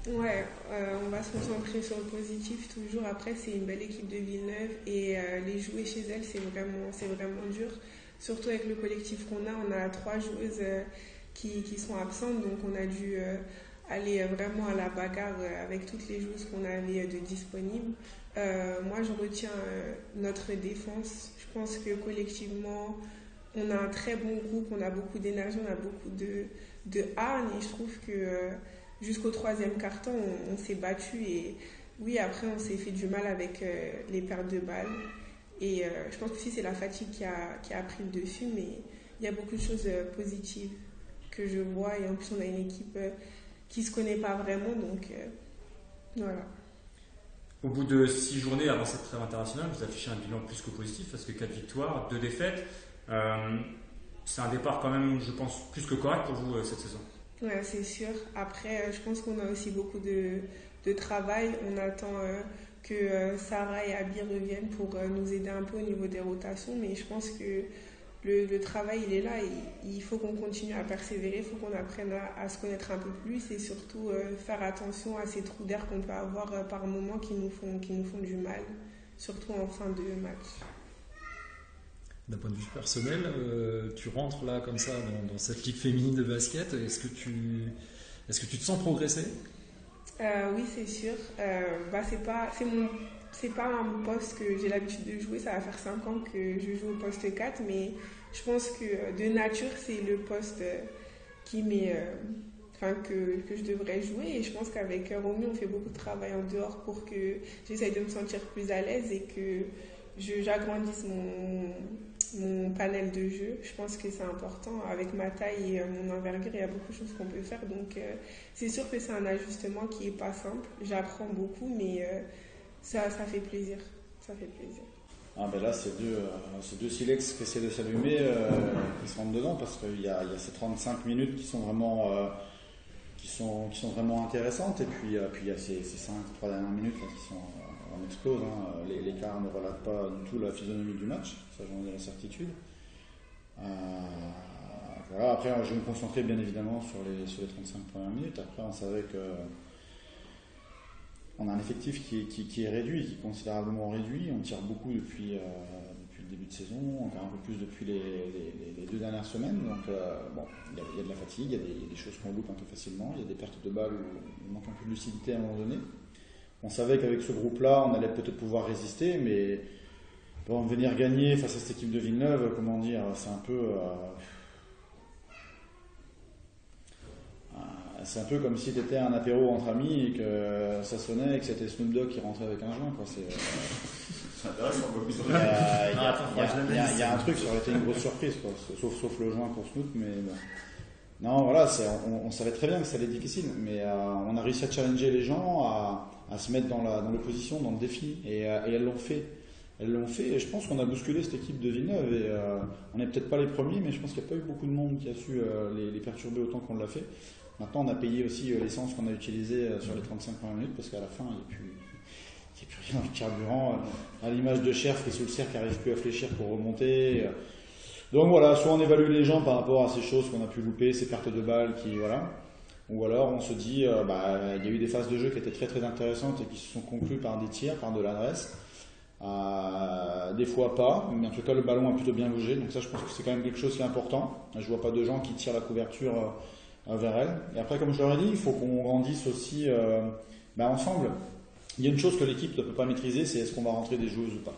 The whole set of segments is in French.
Ouais, on va se concentrer sur le positif toujours. Après, c'est une belle équipe de Villeneuve et les jouer chez elle, c'est vraiment dur. Surtout avec le collectif qu'on a, on a trois joueuses qui sont absentes, donc on a dû aller vraiment à la bagarre avec toutes les joueuses qu'on avait de disponibles. Moi, je retiens notre défense. Je pense que collectivement, on a un très bon groupe, on a beaucoup d'énergie, on a beaucoup de hargne et je trouve que jusqu'au troisième quart-temps, on s'est battu et oui, après, on s'est fait du mal avec les pertes de balles. Et je pense aussi que c'est la fatigue qui a pris le dessus, mais il y a beaucoup de choses positives que je vois et en plus, on a une équipe qui se connaît pas vraiment, donc voilà. Au bout de 6 journées avant cette trêve internationale, vous affichez un bilan plus que positif parce que 4 victoires, 2 défaites. Euh, c'est un départ quand même, je pense, plus que correct pour vous cette saison. Ouais, c'est sûr. Après, je pense qu'on a aussi beaucoup de travail. On attend que Sarah et Abby reviennent pour nous aider un peu au niveau des rotations, mais je pense que le travail, il est là. Et il faut qu'on continue à persévérer, il faut qu'on apprenne à se connaître un peu plus et surtout faire attention à ces trous d'air qu'on peut avoir par moments qui nous font du mal, surtout en fin de match. D'un point de vue personnel, tu rentres là comme ça dans cette ligue féminine de basket. Est-ce que tu te sens progresser? Oui, c'est sûr. C'est pas un poste que j'ai l'habitude de jouer. Ça va faire 5 ans que je joue au poste 4, mais je pense que de nature, c'est le poste qui m'est, que je devrais jouer. Et je pense qu'avec Romy, on fait beaucoup de travail en dehors pour que j'essaye de me sentir plus à l'aise et que j'agrandisse mon panel de jeu. Je pense que c'est important. Avec ma taille et mon envergure, il y a beaucoup de choses qu'on peut faire. Donc, c'est sûr que c'est un ajustement qui n'est pas simple. J'apprends beaucoup, mais ça fait plaisir. Ça fait plaisir. Ah ben là, c'est deux silex qui essaient de s'allumer, qui se rentrent dedans, parce qu'il y a ces 35 minutes qui sont vraiment, qui sont vraiment intéressantes, et puis il y a ces 3 dernières minutes là, qui sont on explose. Hein. L'écart ne relate pas du tout la physionomie du match, ça j'en ai la certitude. Voilà, après, je vais me concentrer bien évidemment sur les 35 premières minutes. Après, on savait que on a un effectif qui est réduit, qui est considérablement réduit. On tire beaucoup depuis le début de saison, encore un peu plus depuis les 2 dernières semaines. Donc, bon, il y a de la fatigue, il y a des choses qu'on loupe un peu facilement, il y a des pertes de balles où il manque un peu de lucidité à un moment donné. On savait qu'avec ce groupe-là, on allait peut-être pouvoir résister, mais bon, venir gagner face à cette équipe de Villeneuve, comment dire, c'est un peu comme si tu étais à un apéro entre amis et que ça sonnait et que c'était Snoop Dogg qui rentrait avec un joint. Quoi. C'est intéressant. Il y a un truc, ça aurait été une grosse surprise, quoi. Sauf le joint pour Snoop, mais bon. Non, voilà, on savait très bien que ça allait être difficile, mais on a réussi à challenger les gens, à se mettre dans l'opposition, dans le défi, et elles l'ont fait. Elles l'ont fait, et je pense qu'on a bousculé cette équipe de Villeneuve, et on n'est peut-être pas les premiers, mais je pense qu'il n'y a pas eu beaucoup de monde qui a su les perturber autant qu'on l'a fait. Maintenant, on a payé aussi l'essence qu'on a utilisée sur les 35 premières minutes, parce qu'à la fin, il n'y a plus rien dans le carburant, à l'image de Cherf qui est sous le cercle, qui n'arrive plus à fléchir pour remonter. Donc voilà, soit on évalue les gens par rapport à ces choses qu'on a pu louper, ces pertes de balles voilà. Ou alors on se dit, il y a eu des phases de jeu qui étaient très très intéressantes et qui se sont conclues par des tirs, par de l'adresse. Des fois pas, mais en tout cas le ballon a plutôt bien bougé, donc ça je pense que c'est quand même quelque chose qui est important. Je vois pas de gens qui tirent la couverture vers elle. Et après, comme je leur ai dit, il faut qu'on grandisse aussi ensemble. Il y a une chose que l'équipe ne peut pas maîtriser, c'est est-ce qu'on va rentrer des joueuses ou pas.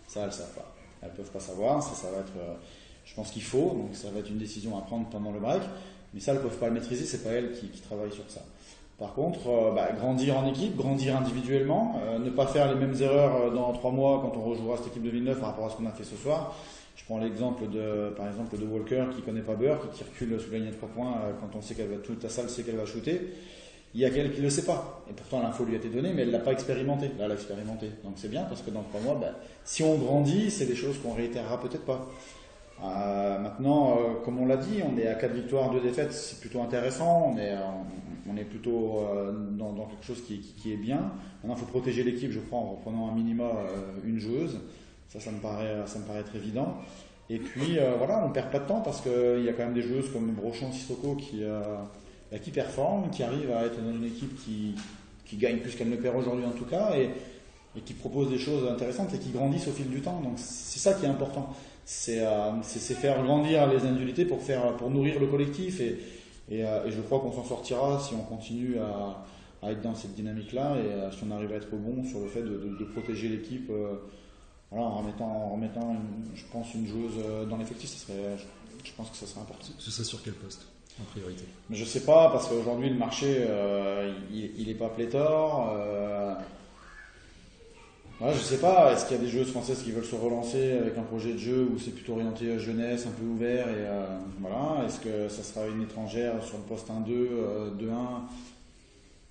Ça, elles ne savent pas. Elles ne peuvent pas savoir, ça va être, je pense qu'il faut, donc ça va être une décision à prendre pendant le break, mais ça, elles ne peuvent pas le maîtriser, c'est pas elles qui travaillent sur ça. Par contre, grandir en équipe, grandir individuellement, ne pas faire les mêmes erreurs dans 3 mois quand on rejouera cette équipe de Villeneuve par rapport à ce qu'on a fait ce soir. Je prends l'exemple par exemple de Walker qui connaît pas Beurre, qui recule sous la ligne de 3 points quand on sait toute la salle sait qu'elle va shooter. Il y a quelqu'un qui ne le sait pas. Et pourtant l'info lui a été donnée, mais elle ne l'a pas expérimenté. Là, elle l'a expérimenté. Donc c'est bien parce que dans 3 mois, si on grandit, c'est des choses qu'on réitérera peut-être pas. Maintenant, comme on l'a dit, on est à 4 victoires, 2 défaites, c'est plutôt intéressant. On est plutôt dans quelque chose qui est bien. Maintenant, il faut protéger l'équipe, je crois, en reprenant un minima une joueuse. Ça me paraît être évident. Et puis voilà, on ne perd pas de temps parce qu'il y a quand même des joueuses comme Brochon, Sissoko qui qui performe, qui arrive à être dans une équipe qui gagne plus qu'elle ne perd aujourd'hui en tout cas, et qui propose des choses intéressantes et qui grandissent au fil du temps. Donc c'est ça qui est important. C'est faire grandir les individualités pour nourrir le collectif, et je crois qu'on s'en sortira si on continue à être dans cette dynamique-là, et si on arrive à être bon sur le fait de protéger l'équipe, voilà, en remettant je pense, une joueuse dans l'effectif, je pense que ça serait important. Ce serait sur quel poste en priorité? Mais je sais pas, parce qu'aujourd'hui le marché il est pas pléthore. Ouais, je sais pas, est-ce qu'il y a des joueuses françaises qui veulent se relancer avec un projet de jeu où c'est plutôt orienté jeunesse, un peu ouvert, et voilà, est-ce que ça sera une étrangère sur le poste 1-2, 2-1?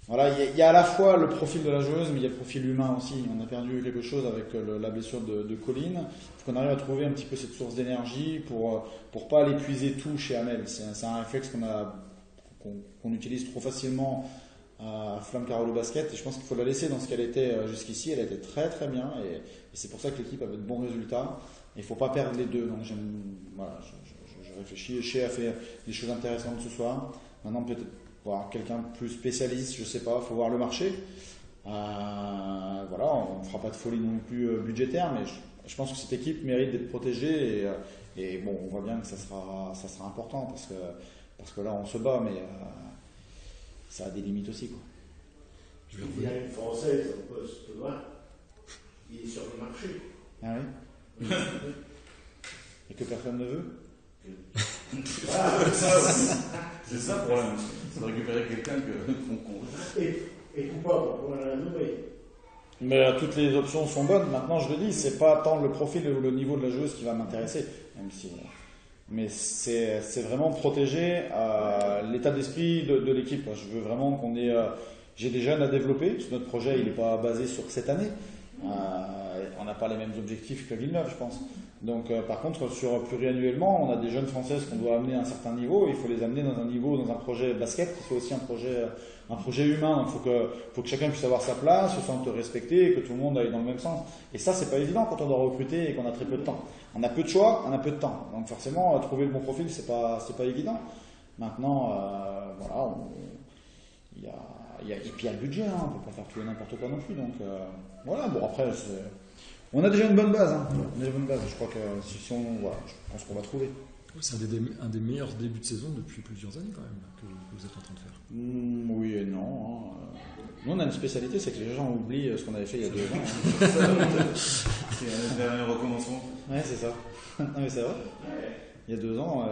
Voilà, il y a à la fois le profil de la joueuse, mais il y a le profil humain aussi. On a perdu quelque chose avec la blessure de Colline. Il faut qu'on arrive à trouver un petit peu cette source d'énergie pour pas l'épuiser tout chez Amel. C'est un réflexe qu'on utilise trop facilement à Flamme Carolo Basket, et je pense qu'il faut la laisser dans ce qu'elle était jusqu'ici. Elle était très très bien, et c'est pour ça que l'équipe avait de bons résultats. Il ne faut pas perdre les deux. Donc je réfléchis. Shea a fait des choses intéressantes ce soir. Maintenant peut-être voir quelqu'un de plus spécialiste, je sais pas, il faut voir le marché. Voilà, on ne fera pas de folie non plus budgétaire, mais je pense que cette équipe mérite d'être protégée, et bon, on voit bien que ça sera important, parce que là on se bat, mais ça a des limites aussi, quoi. Il y a une Française au poste de loin, il est sur le marché. Ah oui. Et que personne ne veut. C'est ça le problème. C'est de récupérer quelqu'un qu'on. Et pourquoi pour la nourrir? Mais toutes les options sont bonnes. Maintenant, je le dis, c'est pas tant le profil ou le niveau de la joueuse qui va m'intéresser, même si. Mais c'est vraiment protéger l'état d'esprit de l'équipe. Je veux vraiment qu'on ait. J'ai des jeunes à développer. Notre projet, il n'est pas basé sur cette année. On n'a pas les mêmes objectifs que Villeneuve, je pense. Donc, par contre, pluriannuellement, on a des jeunes françaises qu'on doit amener à un certain niveau. Il faut les amener dans un projet basket qui soit aussi un projet humain. Donc, faut que chacun puisse avoir sa place, se sente respecté, que tout le monde aille dans le même sens. Et ça, c'est pas évident quand on doit recruter et qu'on a très peu de temps. On a peu de choix, on a peu de temps. Donc, forcément, trouver le bon profil, c'est pas évident. Maintenant, voilà, et puis il y a le budget, hein, on peut pas faire tout et n'importe quoi non plus. Donc, voilà, bon, après, on a déjà une bonne base. Je crois que je pense qu'on va trouver. C'est un des meilleurs débuts de saison depuis plusieurs années, quand même, que vous êtes en train de faire. Oui et non. Nous, on a une spécialité, c'est que les gens oublient ce qu'on avait fait il y a 2 ans. C'est un dernier recommencement. Ouais, c'est ça. Non, mais c'est vrai. Il y a 2 ans,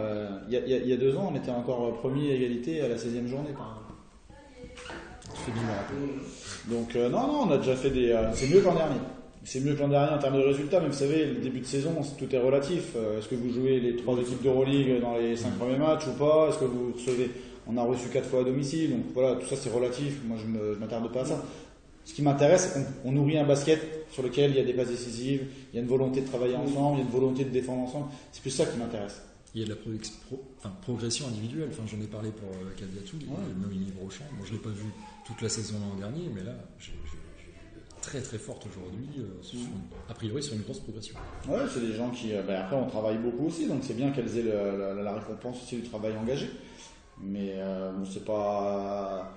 il y a 2 ans, on était encore premier à égalité à la 16e journée, par exemple. Tu fais bien me rappeler. Donc, non, on a déjà fait c'est mieux que l'an dernier. C'est mieux que l'an dernier en termes de résultats, mais vous savez, le début de saison, tout est relatif. Est-ce que vous jouez les 3 équipes d'Euroleague dans les 5 premiers matchs ou pas? Est-ce que vous recevez? On a reçu 4 fois à domicile, donc voilà, tout ça c'est relatif. Moi, je ne m'attarde pas à ça. Ce qui m'intéresse, c'est qu'on nourrit un basket sur lequel il y a des passes décisives, il y a une volonté de travailler ensemble, il y a une volonté de défendre ensemble. C'est plus ça qui m'intéresse. Il y a de la progression individuelle. Enfin, j'en ai parlé pour Kaldiatou, Noémie Brochant. Moi, je ne l'ai pas vu toute la saison l'an dernier, mais là, j'ai très très forte aujourd'hui, a priori sur une grosse progression. Ouais, c'est des gens qui. Après, on travaille beaucoup aussi, donc c'est bien qu'elles aient la récompense aussi du travail engagé. Mais c'est pas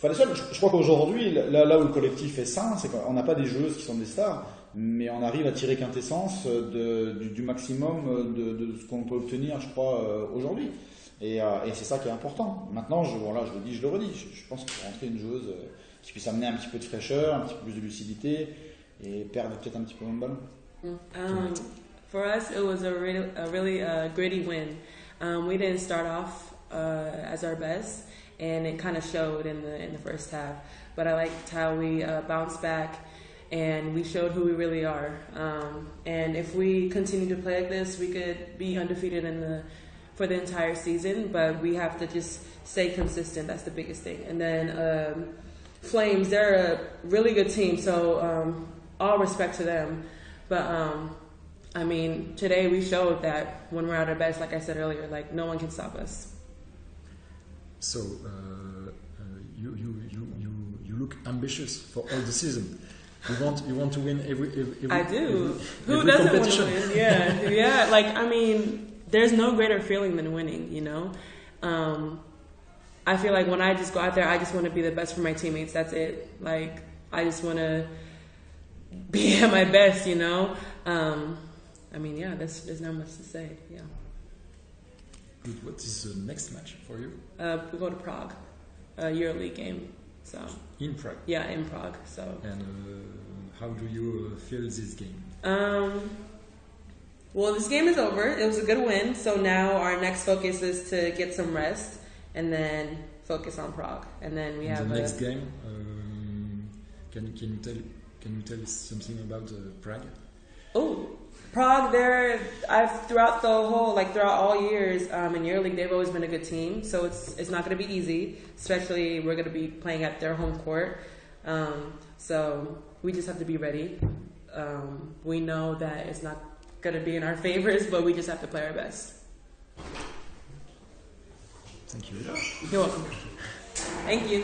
les seuls. Je crois qu'aujourd'hui, là où le collectif est sain, c'est qu'on n'a pas des joueuses qui sont des stars, mais on arrive à tirer quintessence du maximum de ce qu'on peut obtenir, je crois, aujourd'hui. Et c'est ça qui est important. Maintenant, je le dis, je le redis. Je pense qu'il faut rentrer une joueuse qui puisse amener un petit peu de fraîcheur, un petit peu plus de lucidité et perdre peut-être un petit peu moins de ballon. For us, it was a really gritty win. We didn't start off as our best, and it kind of showed in the first half. But I liked how we bounced back, and we showed who we really are. And if we continue to play like this, we could be undefeated for the entire season. But we have to just stay consistent. That's the biggest thing. And then Flames, they're a really good team, so all respect to them. But I mean, today we showed that when we're at our best, like I said earlier, like no one can stop us. So you look ambitious for all the season. You want to win every I do. Every Who doesn't want competition? to win? Yeah. Like, I mean, there's no greater feeling than winning, you know. I feel like when I just go out there, I just want to be the best for my teammates. That's it. Like, I just want to be at my best, you know? I mean, yeah, there's not much to say, yeah. Good. What is the next match for you? We go to Prague, a EuroLeague game. So In Prague. yeah, in Prague. So And how do you feel this game? well, this game is over. It was a good win. So now our next focus is to get some rest and then focus on Prague. And then we have the next game. Can you tell us something about Prague? Oh, Prague, throughout all years in EuroLeague, they've always been a good team. So it's not going to be easy, especially we're going to be playing at their home court. So we just have to be ready. We know that it's not going to be in our favors, but we just have to play our best. Thank you. You're welcome. Thank you.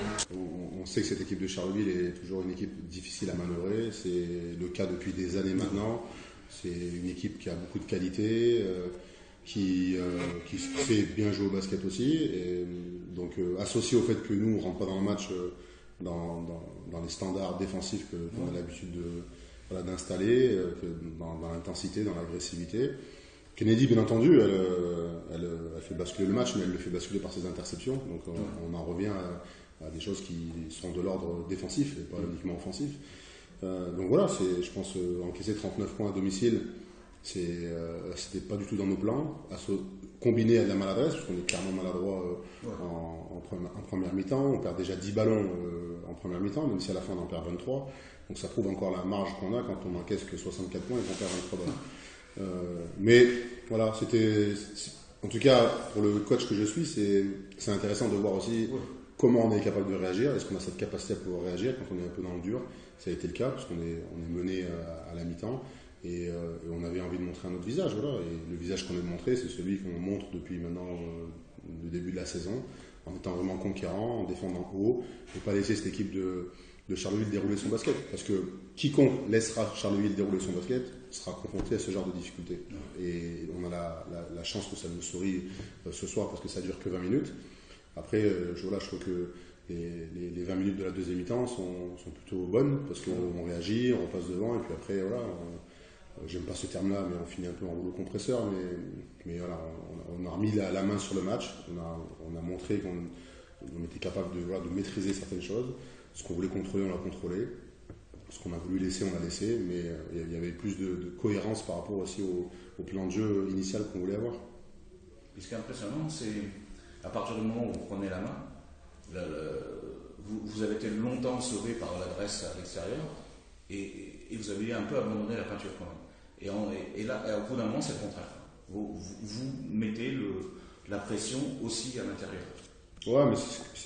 On sait que cette équipe de Charleville est toujours une équipe difficile à manœuvrer. C'est le cas depuis des années maintenant. C'est une équipe qui a beaucoup de qualité, qui sait bien jouer au basket aussi. Et donc, associé au fait que nous, on ne rentre pas dans le match dans les standards défensifs qu'on a l'habitude d'installer, dans l'intensité, dans l'agressivité. Kennedy, bien entendu, elle fait basculer le match, mais elle le fait basculer par ses interceptions. Donc on en revient à des choses qui sont de l'ordre défensif et pas uniquement offensif. Donc voilà, je pense encaisser 39 points à domicile, c'était pas du tout dans nos plans. Combiné à de la maladresse, parce qu'on est clairement maladroit en première mi-temps. On perd déjà 10 ballons en première mi-temps, même si à la fin on en perd 23. Donc ça prouve encore la marge qu'on a quand on n'encaisse que 64 points et qu'on perd 23 ballons. Mais voilà, en tout cas pour le coach que je suis, c'est intéressant de voir aussi comment on est capable de réagir. Est-ce qu'on a cette capacité à pouvoir réagir quand on est un peu dans le dur? Ça a été le cas parce qu'on est mené à la mi-temps et on avait envie de montrer un autre visage. Voilà. Et le visage qu'on a montré, c'est celui qu'on montre depuis maintenant le début de la saison, en étant vraiment conquérant, en défendant haut et pas laisser cette équipe de Charleville dérouler son basket. Parce que quiconque laissera Charleville dérouler son basket sera confronté à ce genre de difficultés. Et on a la chance que ça nous sourit ce soir parce que ça dure que 20 minutes. Après, je trouve que les 20 minutes de la deuxième mi-temps sont plutôt bonnes parce qu'on réagit, on passe devant et puis après, voilà, j'aime pas ce terme-là, mais on finit un peu en rouleau compresseur. Mais voilà, on a remis la main sur le match, on a montré qu'on était capable de maîtriser certaines choses. Ce qu'on voulait contrôler, on l'a contrôlé. Ce qu'on a voulu laisser, on l'a laissé. Mais il y avait plus de cohérence par rapport aussi au plan de jeu initial qu'on voulait avoir. Et ce qui est impressionnant, c'est à partir du moment où vous prenez la main, vous avez été longtemps sauvé par l'adresse à l'extérieur et vous avez un peu abandonné la peinture quand même. Et là, au bout d'un moment, c'est le contraire. Vous mettez la pression aussi à l'intérieur. Ouais, mais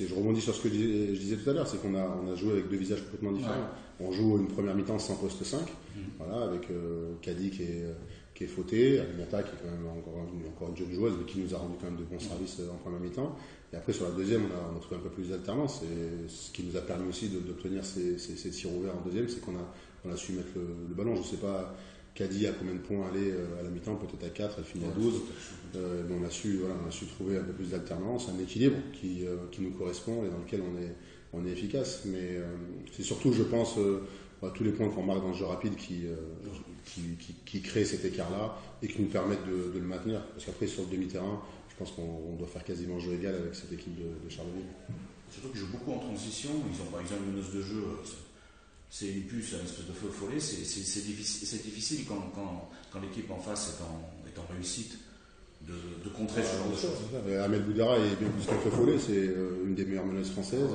je rebondis sur ce que je disais tout à l'heure, c'est qu'on a joué avec deux visages complètement différents. Ouais. On joue une première mi-temps sans poste 5, voilà, avec Kadi qui est fauté, Aminata qui est quand même encore une jeune joueuse, mais qui nous a rendu quand même de bons services en première mi-temps. Et après, sur la deuxième, on a trouvé un peu plus d'alternance. Et ce qui nous a permis aussi d'obtenir ces tirs ouverts en deuxième, c'est qu'on a su mettre le ballon. Je ne sais pas, Kadi a combien de points aller à la mi-temps, peut-être à 4, elle finit à 12. Mais on a su trouver un peu plus d'alternance, un équilibre qui nous correspond et dans lequel on est efficace. Mais c'est surtout, je pense, tous les points qu'on marque dans le jeu rapide qui créent cet écart-là et qui nous permettent de le maintenir. Parce qu'après, sur le demi-terrain, je pense qu'on doit faire quasiment jeu égal avec cette équipe de Charleville. Surtout qu'ils jouent beaucoup en transition. Ils ont par exemple une meneuse de jeu. C'est une puce, une espèce de feu follet. C'est difficile quand l'équipe en face est en réussite de contrer ce genre de choses. Amel Boudara est bien plus qu'un feu follet. C'est une des meilleures meneuses françaises.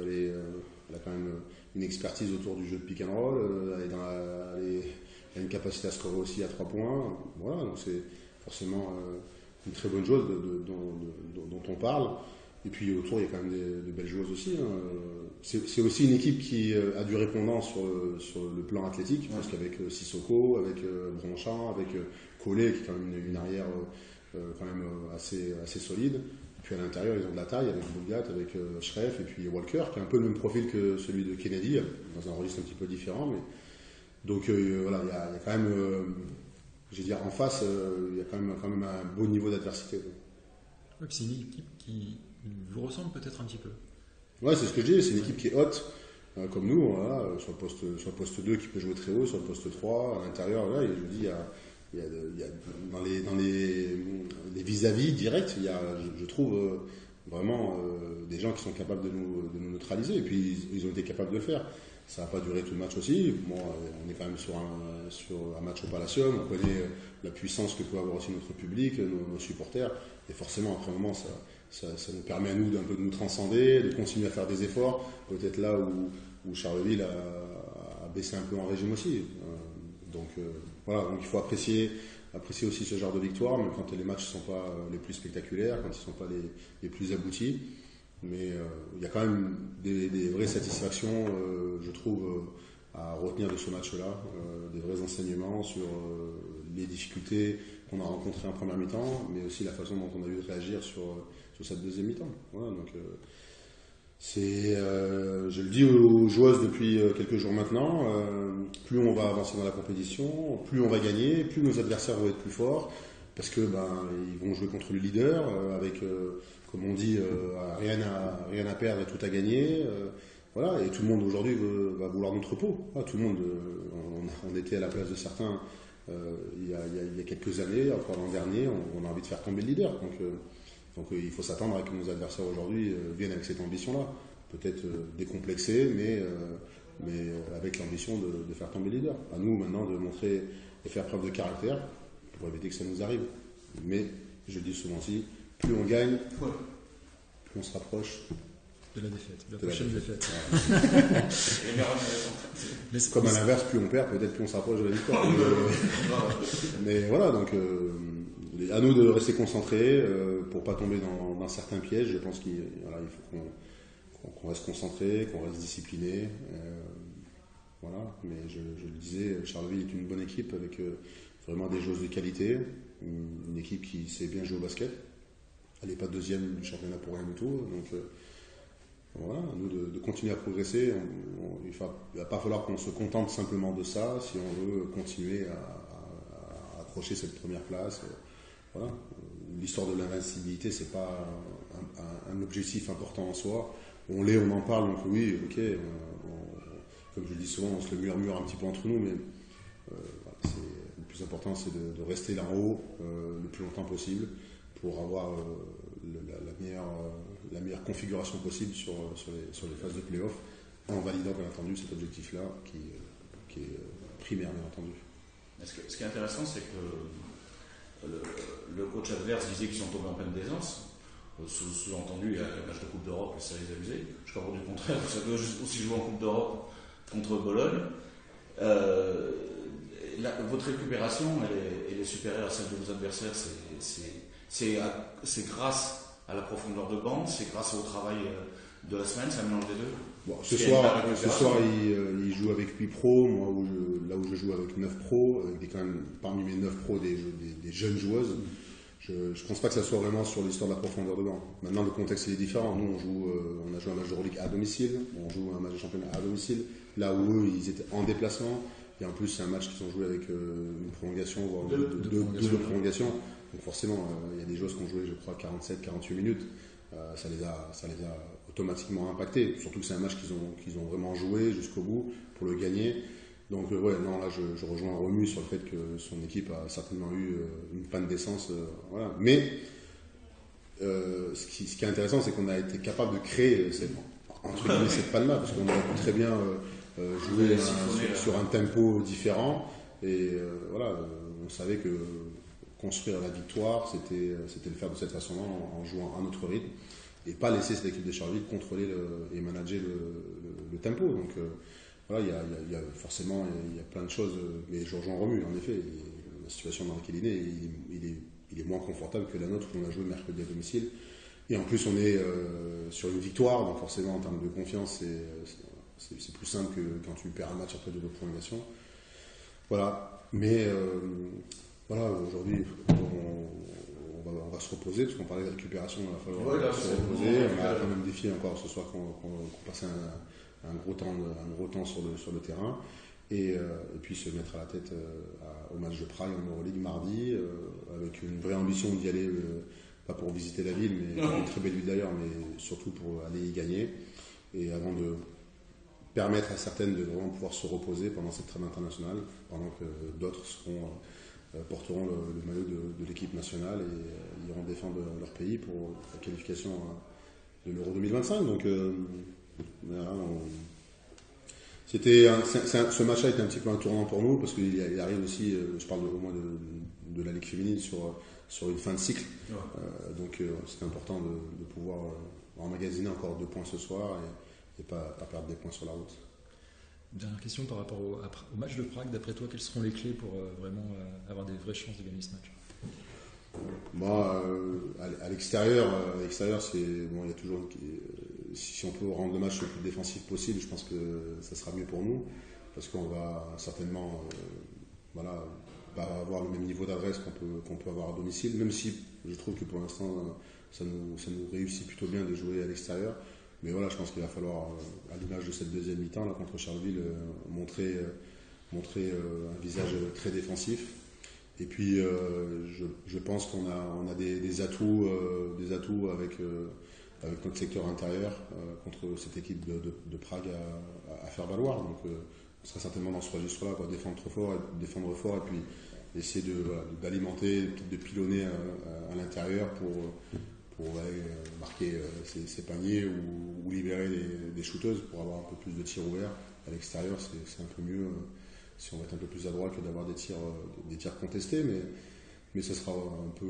Elle a quand même une expertise autour du jeu de pick and roll. Elle a une capacité à scorer aussi à 3 points. Voilà, donc c'est forcément une très bonne chose dont on parle. Et puis autour, il y a quand même de belles joueuses aussi. Hein. C'est aussi une équipe qui a du répondant sur le plan athlétique, parce qu'avec Sissoko, avec Bronchamp, avec Collet, qui est quand même une arrière quand même assez solide. Et puis à l'intérieur, ils ont de la taille, avec Boulgat, avec Schreff, et puis Walker, qui a un peu le même profil que celui de Kennedy, dans un registre un petit peu différent. Mais... Donc voilà, il y a quand même, je veux dire, en face, il y a quand même un beau niveau d'adversité. Ouais, c'est une équipe qui vous ressemble peut-être un petit peu. Ouais, c'est ce que je dis, c'est une équipe qui est haute, comme nous, voilà, sur le poste 2 qui peut jouer très haut, sur le poste 3, à l'intérieur, là, je vous dis, il y a dans les vis-à-vis directs, il y a, je trouve, vraiment des gens qui sont capables de nous neutraliser, et puis ils ont été capables de le faire. Ça n'a pas duré tout le match aussi. Bon, on est quand même sur un match au Palacium, on connaît la puissance que peut avoir aussi notre public, nos supporters, et forcément, après un moment, ça nous permet à nous d'un peu de nous transcender, de continuer à faire des efforts, peut-être là où Charleville a baissé un peu en régime aussi. Donc voilà, donc il faut apprécier aussi ce genre de victoire, même quand les matchs ne sont pas les plus spectaculaires, quand ils ne sont pas les plus aboutis. Mais il y a quand même des vraies satisfactions, je trouve, à retenir de ce match-là, des vrais enseignements sur les difficultés qu'on a rencontrées en première mi-temps, mais aussi la façon dont on a eu de réagir sur cette deuxième mi-temps. Voilà, donc je le dis aux joueuses depuis quelques jours maintenant, plus on va avancer dans la compétition, plus on va gagner, plus nos adversaires vont être plus forts, parce que ils vont jouer contre le leader avec, comme on dit, rien à perdre et tout à gagner. Voilà, et tout le monde aujourd'hui va vouloir notre peau. Tout le monde, on était à la place de certains il y a quelques années, encore l'an dernier, on a envie de faire tomber le leader. Donc il faut s'attendre à que nos adversaires aujourd'hui viennent avec cette ambition-là. Peut-être décomplexés, mais avec l'ambition de faire tomber le leader. À nous maintenant de montrer et faire preuve de caractère pour éviter que ça nous arrive. Mais, je le dis souvent aussi, plus on gagne, plus on se rapproche de la défaite, de la prochaine défaite. Mais comme à l'inverse, plus on perd, peut-être plus on se rapproche de la victoire. Mais voilà, donc à nous de rester concentrés pour pas tomber dans certains pièges. Je pense qu'il faut qu'on reste concentré, qu'on reste discipliné. Voilà, mais je le disais, Charleville est une bonne équipe avec vraiment des joueuses de qualité, une équipe qui sait bien jouer au basket. Elle n'est pas deuxième du championnat pour rien du tout, donc voilà, à nous de continuer à progresser. Il ne va pas falloir qu'on se contente simplement de ça si on veut continuer à accrocher cette première place. Voilà. L'histoire de l'invincibilité, c'est pas un objectif important en soi. On en parle, donc oui, ok. Comme je le dis souvent, on se le murmure un petit peu entre nous, mais le plus important, c'est de rester là en haut le plus longtemps possible pour avoir la meilleure configuration possible sur les phases de play-off, en validant bien entendu cet objectif-là qui est primaire, bien entendu. Ce qui est intéressant, c'est que le coach adverse disait qu'ils sont tombés en pleine d'aisance. Sous-entendu, il y a le match de Coupe d'Europe, ça les a usés. Je crois du contraire, ça doit aussi jouer en Coupe d'Europe contre Bologne. Votre récupération, elle est supérieure à celle de vos adversaires. C'est grâce à la profondeur de banc, c'est grâce au travail de la semaine, c'est un mélange des deux. Bon, ce soir, il joue avec 8 pros, moi là où je joue avec 9 pros, avec quand même parmi mes 9 pros des jeunes joueuses. Je ne pense pas que ça soit vraiment sur l'histoire de la profondeur de banc. Maintenant, le contexte est différent. Nous, on a joué un match de Euroleague à domicile, on joue un match de championnat à domicile, là où eux, ils étaient en déplacement. Et en plus, c'est un match qu'ils ont joué avec une prolongation, voire deux prolongations. Donc forcément, il y a des joueurs qui ont joué, je crois, 47-48 minutes. Ça les a automatiquement impactés. Surtout que c'est un match qu'ils ont vraiment joué jusqu'au bout pour le gagner. Donc là je rejoins Romu sur le fait que son équipe a certainement eu une panne d'essence. Voilà. Mais ce qui est intéressant, c'est qu'on a été capable de créer cette panne-là, parce qu'on aurait pu très bien jouer sur un tempo différent. Et voilà, on savait que construire la victoire, c'était le faire de cette façon-là, en jouant à notre rythme, et pas laisser cette équipe de Charleville contrôler et manager le tempo. Donc voilà, il y a forcément il y a plein de choses, mais je rejoins Romu, en effet, la situation dans laquelle il est moins confortable que la nôtre, où on a joué mercredi à domicile, et en plus on est sur une victoire, donc forcément en termes de confiance c'est plus simple que quand tu perds un match après 2 prolongations. Voilà, mais voilà, aujourd'hui on va se reposer, parce qu'on parlait de récupération, il va falloir se reposer. On a quand même défié encore ce soir qu'on passe un gros temps sur le terrain, et puis se mettre à la tête au match de Prague en Euroleague mardi, avec une vraie ambition d'y aller pas pour visiter la ville, mais une très belle ville d'ailleurs, mais surtout pour aller y gagner. Et avant de permettre à certaines de vraiment pouvoir se reposer pendant cette trêve internationale, pendant que d'autres porteront le maillot de l'équipe nationale et iront défendre leur pays pour la qualification de l'Euro 2025. Donc voilà, ce match-là était un petit peu un tournant pour nous parce qu'il arrive aussi, je parle au moins de la Ligue féminine sur une fin de cycle. Donc c'était important de pouvoir emmagasiner encore 2 points ce soir et pas perdre des points sur la route. Dernière question par rapport au match de Prague. D'après toi, quelles seront les clés pour vraiment avoir des vraies chances de gagner ce match? À l'extérieur, c'est bon. Il y a toujours si on peut rendre le match le plus défensif possible, je pense que ça sera mieux pour nous parce qu'on va certainement pas avoir le même niveau d'adresse qu'on peut avoir à domicile. Même si je trouve que pour l'instant, ça nous réussit plutôt bien de jouer à l'extérieur. Mais voilà, je pense qu'il va falloir, à l'image de cette deuxième mi-temps là, contre Charleville, montrer un visage très défensif. Et puis, je pense qu'on a des atouts avec notre secteur intérieur contre cette équipe de Prague à faire valoir. Donc, on sera certainement dans ce registre-là pour défendre fort et puis essayer d'alimenter, de pilonner à l'intérieur pour marquer ses paniers ou libérer des shooteuses pour avoir un peu plus de tirs ouverts. À l'extérieur, c'est un peu mieux si on va être un peu plus adroit que d'avoir des tirs contestés. Mais ce sera un peu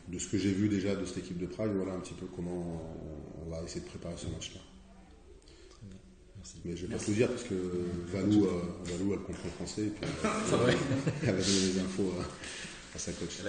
de ce que j'ai vu déjà de cette équipe de Prague, voilà un petit peu comment on va essayer de préparer ce match-là. Très bien, merci. Mais je ne vais pas tout dire parce que Valou elle comprend le français et puis elle va donner les infos à sa coach.